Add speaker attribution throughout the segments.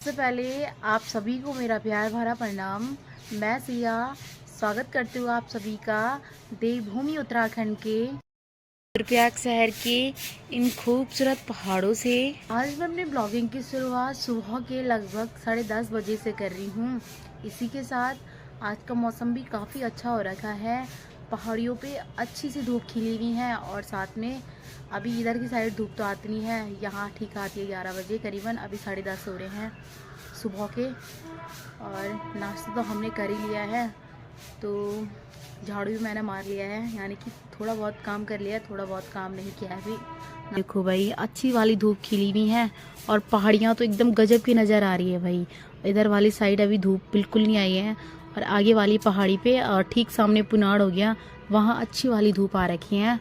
Speaker 1: सबसे पहले आप सभी को मेरा प्यार भरा प्रणाम। मैं सिया स्वागत करती हूँ आप सभी का देवभूमि उत्तराखंड के रुद्रप्रयाग शहर के इन खूबसूरत पहाड़ों से। आज मैं अपनी ब्लॉगिंग की शुरुआत सुबह के लगभग 10:30 बजे से कर रही हूँ। इसी के साथ आज का मौसम भी काफ़ी अच्छा हो रखा है। पहाड़ियों पे अच्छी सी धूप खिली हुई है और साथ में अभी इधर की साइड धूप तो आती नहीं है, यहाँ ठीक आती है 11 बजे करीबन। अभी 10:30 हो रहे हैं सुबह के और नाश्ता तो हमने कर ही लिया है, तो झाड़ू भी मैंने मार लिया है, यानी कि थोड़ा बहुत काम कर लिया है, थोड़ा बहुत काम नहीं किया है अभी। देखो भाई अच्छी वाली धूप खिली हुई है और पहाड़ियाँ तो एकदम गजब की नज़र आ रही है भाई। इधर वाली साइड अभी धूप बिल्कुल नहीं आई है और आगे वाली पहाड़ी पे और ठीक सामने पुनाड़ हो गया, वहाँ अच्छी वाली धूप आ रखी है।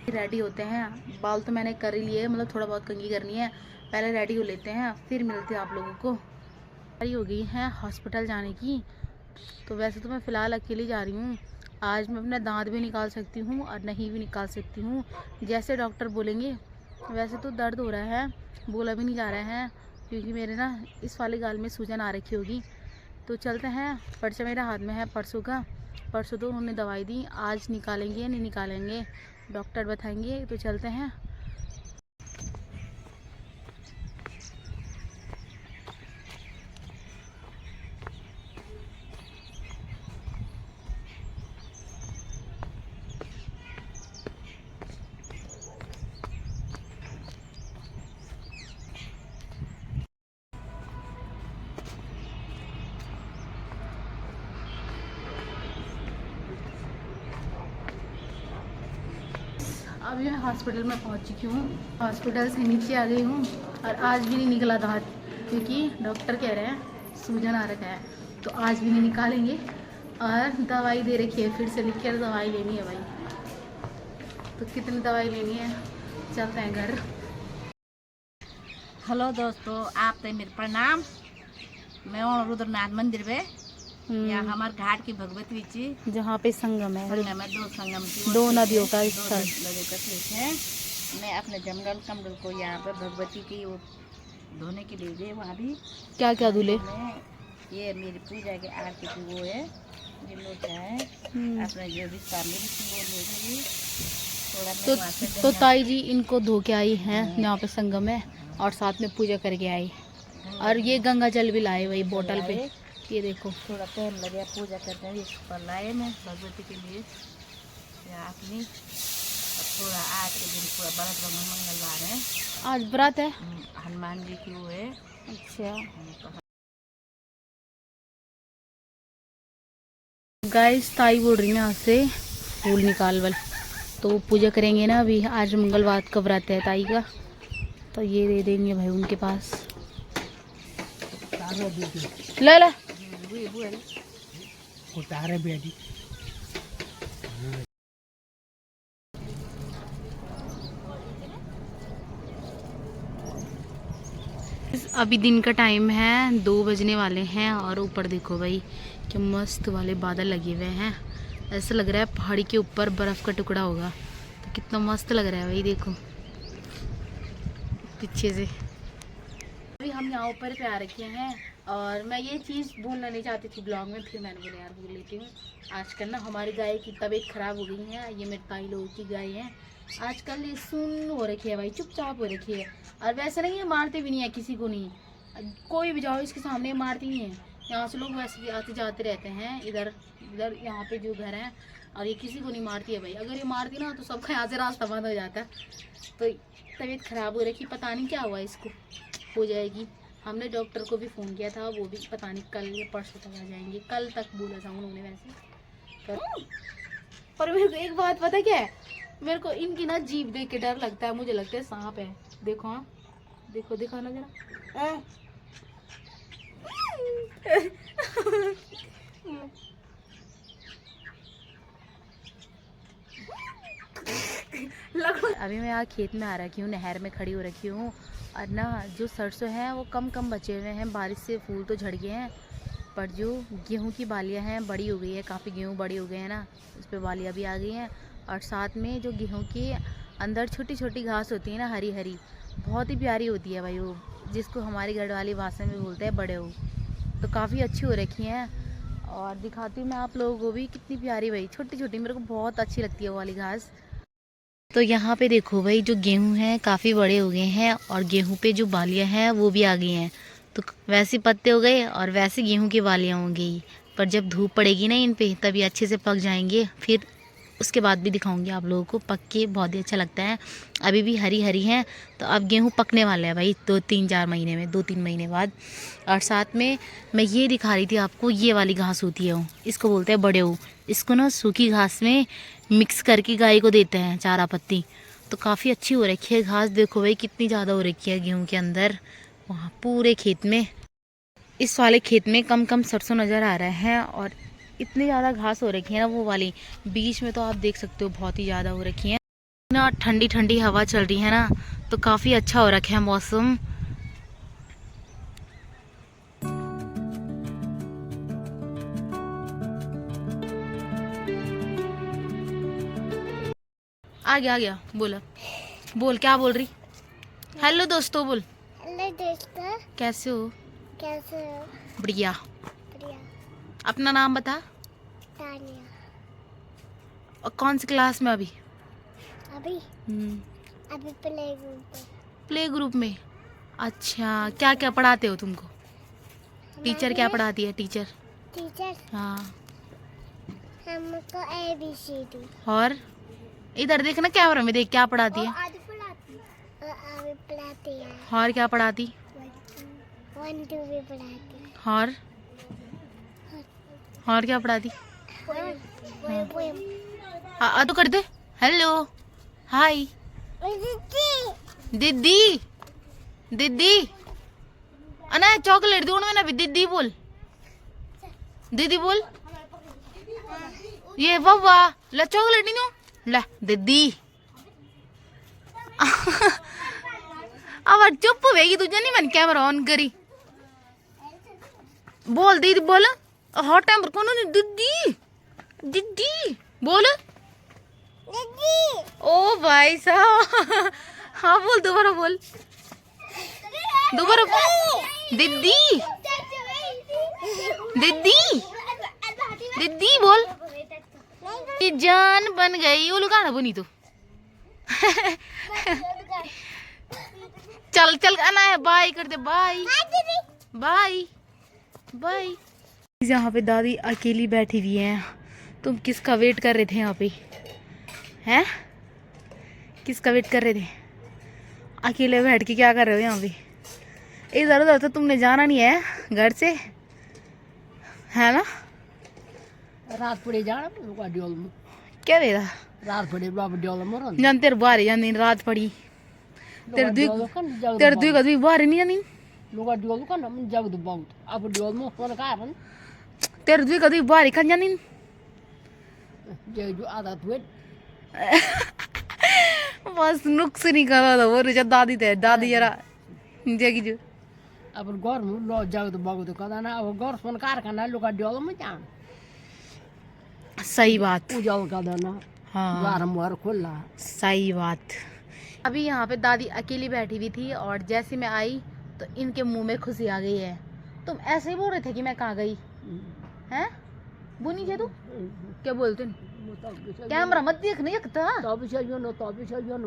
Speaker 1: रेडी होते हैं, बाल तो मैंने कर ही लिए, मतलब थोड़ा बहुत कंघी करनी है, पहले रेडी हो लेते हैं फिर मिलते हैं आप लोगों को। तैयारी हो गई है हॉस्पिटल जाने की। तो वैसे तो मैं फ़िलहाल अकेली जा रही हूँ। आज मैं अपना दांत भी निकाल सकती हूँ और नहीं भी निकाल सकती हूँ, जैसे डॉक्टर बोलेंगे। वैसे तो दर्द हो रहा है, बोला भी नहीं जा रहा है क्योंकि मेरे ना इस वाले गाल में सूजन आ रखी होगी। तो चलते हैं, पर्चा मेरे हाथ में है परसों का। परसों तो उन्होंने दवाई दी, आज निकालेंगे या नहीं निकालेंगे डॉक्टर बताएंगे। तो चलते हैं। अभी मैं हॉस्पिटल में पहुंच चुकी हूँ, हॉस्पिटल से नीचे आ गई हूँ और आज भी नहीं निकला दांत क्योंकि डॉक्टर कह रहे हैं सूजन आ रखा है, तो आज भी नहीं निकालेंगे। और दवाई दे रखी है, फिर से लिख कर दवाई लेनी है भाई। तो कितनी दवाई लेनी है, चलते हैं घर।
Speaker 2: हेलो दोस्तों, आप तो मेरे प्रणाम। मैं हूँ रुद्रनाथ मंदिर पे, यहाँ हमारे घाट की भगवती जी
Speaker 1: जहाँ पे संगम है,
Speaker 2: संगम है, दो संगम की
Speaker 1: दो नदियों का
Speaker 2: दो
Speaker 1: स्थल।
Speaker 2: नदियों का तीर्थ है। मैं अपने जमगल कमल को यहाँ पे भगवती की वो धोने के लिए गए, वहाँ भी
Speaker 1: क्या क्या धुले?
Speaker 2: ये मेरी पूजा की आरती की वो है, ये लोटा है, अपने जो भी सामने वो ले गई थोड़ा।
Speaker 1: तो ताई जी इनको धो के आई हैं यहाँ पे संगम में और साथ में पूजा करके आई, और ये गंगा जल भी लाए वही बोतल पे। ये देखो
Speaker 2: थोड़ा टाइम लगे पूजा करते हैं, इस पर लाए मैं भगवती के लिए अपनी। थोड़ा आज के दिन पूरा व्रत मंगलवार है,
Speaker 1: आज व्रत है,
Speaker 2: हनुमान जी की वो है।
Speaker 1: अच्छा गाइस, ताई बोल रही है यहाँ से फूल निकाल वाल, तो पूजा करेंगे ना अभी। आज मंगलवार का व्रत है ताई का, तो ये दे देंगे भाई उनके पास। ला ला अभी दिन का टाइम है, 2 बजने वाले हैं और ऊपर देखो भाई क्या मस्त वाले बादल लगे हुए हैं। ऐसा लग रहा है पहाड़ी के ऊपर बर्फ का टुकड़ा होगा, तो कितना मस्त लग रहा है भाई। देखो पीछे से अभी हम यहाँ ऊपर पे आ रखे हैं और मैं ये चीज़ बोलना नहीं चाहती थी ब्लॉग में, फिर मैंने बोला यार बोल लेती हूँ। आजकल ना हमारी गाय की तबीयत खराब हो गई है, ये मेरे ताई लोगों की गाय है। आजकल ये सुन्न हो रखी है भाई, चुपचाप हो रखी है। और वैसे नहीं है, मारते भी नहीं है किसी को, नहीं कोई भी जाओ इसके सामने मारती नहीं है। यहाँ से लोग वैसे भी आते जाते रहते हैं इधर इधर यहाँ पे जो घर हैं, और ये किसी को नहीं मारती है भाई। अगर ये मारती ना तो सबका यहाँ से रास्ता बंद हो जाता। तो तबीयत खराब हो रखी, पता नहीं क्या हुआ इसको, हो जाएगी। हमने डॉक्टर को भी फ़ोन किया था, वो भी पता नहीं कल या परसों तक आ जाएंगे, कल तक बोला था उन्होंने वैसे। पर मेरे को एक बात पता क्या है, मेरे को इनकी ना जीभ देख के डर लगता है, मुझे लगता है सांप है। देखो हाँ, देखो दिखा ना जरा। अभी मैं यहाँ खेत में आ रखी हूँ, नहर में खड़ी हो रखी हूँ और ना जो सरसों हैं वो कम कम बचे हुए हैं, बारिश से फूल तो झड़ गए हैं, पर जो गेहूं की बालियां हैं बड़ी हो गई है, काफ़ी गेहूं बड़ी हो गए हैं ना, उस पर बालियां भी आ गई हैं। और साथ में जो गेहूं के अंदर छोटी छोटी घास होती है ना, हरी हरी, बहुत ही प्यारी होती है भाई वो जिसको हमारी गढ़वाली भाषा में बोलते हैं बड़े हो। तो काफ़ी अच्छी हो रखी हैं और दिखाती हूँ मैं आप लोगों को भी। कितनी प्यारी भाई, छोटी छोटी, मेरे को बहुत अच्छी लगती है वो वाली घास। तो यहाँ पे देखो भाई, जो गेहूँ हैं काफ़ी बड़े हो गए हैं और गेहूँ पे जो बालियाँ हैं वो भी आ गई हैं। तो वैसे पत्ते हो गए और वैसे गेहूँ की बालियाँ होंगी, पर जब धूप पड़ेगी ना इन पे तभी अच्छे से पक जाएंगे। फिर उसके बाद भी दिखाऊंगी आप लोगों को पक के, बहुत ही अच्छा लगता है। अभी भी हरी हरी हैं, तो अब गेहूँ पकने वाले हैं भाई 2-3-4 महीने में, 2-3 महीने बाद। और साथ में मैं ये दिखा रही थी आपको, ये वाली घास होती है वो, इसको बोलते हैं बड़े हो। इसको ना सूखी घास में मिक्स करके गाय को देते हैं, चारा पत्ती। तो काफ़ी अच्छी हो रखी है घास। देखो भाई कितनी ज़्यादा हो रखी है गेहूँ के अंदर। वहाँ पूरे खेत में, इस वाले खेत में कम कम सरसों नज़र आ रहा है और इतनी ज़्यादा घास हो रखी है ना वो वाली। बीच में तो आप देख सकते हो बहुत ही ज़्यादा हो रखी है ना। ठंडी ठंडी हवा चल रही है ना, तो काफ़ी अच्छा हो रखा है मौसम। आ गया बोला, बोल क्या बोल रही। हेलो दोस्तों बोल।
Speaker 3: हेलो दोस्तों,
Speaker 1: कैसे हो?
Speaker 3: कैसे हो?
Speaker 1: बढ़िया।
Speaker 3: बढ़िया।
Speaker 1: अपना नाम बता।
Speaker 3: तानिया।
Speaker 1: और कौन सी क्लास में अभी?
Speaker 3: अभी अभी प्ले ग्रुप में।
Speaker 1: प्ले ग्रुप में। अच्छा, क्या क्या पढ़ाते हो तुमको? टीचर क्या पढ़ाती है टीचर?
Speaker 3: टीचर
Speaker 1: हाँ।
Speaker 3: हमको ABCD
Speaker 1: और इधर देखना, कैमरा में देख, क्या पढ़ाती है?
Speaker 3: आदि पढ़ाती है।
Speaker 1: और क्या पढ़ाती?
Speaker 3: 1 2 भी पढ़ाती।
Speaker 1: और क्या पढ़ाती?
Speaker 3: पोएम।
Speaker 1: तो कर दे। हेलो, हाय दीदी। दीदी अना चॉकलेट दूँ मैं ना भी। दीदी बोल, दीदी बोल। ये वाह ला चॉकलेट नहीं दूँ, ला दीदी। अब चुप होगी तुझे नहीं, मैंने कैमरा ऑन करी। बोल दीदी बोल। हॉट टाइम पर कौन? दीदी दीदी बोल।
Speaker 3: दीदी।
Speaker 1: ओ भाई साहब, हाँ बोल, दोबारा बोल, दोबारा बोल। दीदी दीदी दीदी बोल। ये जान बन गई। वो लुका ना बनी तो। चल चल आना है, बाय कर दे। Bye bye bye. यहाँ पे दादी अकेली बैठी हुई है। तुम किसका वेट कर रहे थे यहाँ पे? हैं? किसका वेट कर रहे थे? अकेले बैठ के क्या कर रहे हो यहाँ पे? इधर उधर तो तुमने जाना नहीं है घर से, है ना?
Speaker 2: रात पड़े जाना लोग डियोल में।
Speaker 1: क्या दे रहा?
Speaker 2: रात पड़े बाबू डियोल में
Speaker 1: जान तेरे बारे जान दिन रात पड़ी। तेरे दुई का दुई बारे नहीं जानी।
Speaker 2: लोग डियोल का ना जग दो बहुत अब डियोल में फोन कारण
Speaker 1: तेरे दुई का दुई बारे kan जानी।
Speaker 2: जे जो आधा तो
Speaker 1: बस नुक्स नहीं कर रहा था वो रुचा दादी थे। दादी जरा जगी जो
Speaker 2: अब घर में लो जग दो बहुत कदा ना अब घर फोन कार करना लोग डियोल में जान।
Speaker 1: सही बात।
Speaker 2: उजाल का दाना
Speaker 1: हाँ
Speaker 2: बारंबार खुला।
Speaker 1: सही बात। अभी यहाँ पे दादी अकेली बैठी हुई थी और जैसे मैं आई तो इनके मुंह में खुशी आ गई है। तुम ऐसे ही बोल रहे थे कि मैं कहाँ गई हैं? बुनी थे तू क्या बोलते? कैमरा मत देख नहीं सकता।
Speaker 2: तो जो नो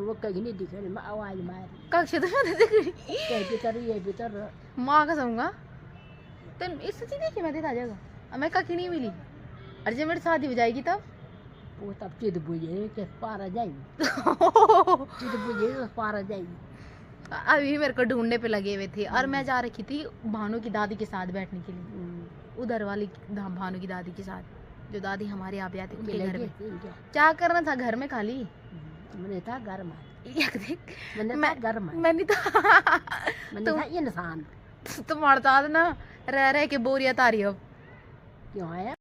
Speaker 2: वो कहीं नहीं दिखे मैं आवाज मार
Speaker 1: कक्षा तो मैंने देख रही
Speaker 2: भीतर ये भीतर
Speaker 1: माँ का समझूंगा। तुम इस सच्ची देखी मैं देता जाएगा। मैं कहीं नहीं मिली। अरे जब मेरी शादी हो जाएगी तब
Speaker 2: वो तब चिद बुझे के पारा जाएगी। चिद बुझे तो पारा जाएगी।
Speaker 1: अभी मेरे को ढूंढने पे लगे हुए थे और मैं जा रखी थी भानु की दादी के साथ बैठने के लिए, उधर वाली भानु की दादी के साथ, जो दादी हमारे यहाँ पे आती उनके घर में। क्या करना था घर में खाली?
Speaker 2: मैंने था घर में
Speaker 1: मैंने
Speaker 2: घर में
Speaker 1: मैंने
Speaker 2: मैंने था इंसान
Speaker 1: तुम्हारा था ना रह रह के बोरियत आ रही है अब।
Speaker 2: क्यों आया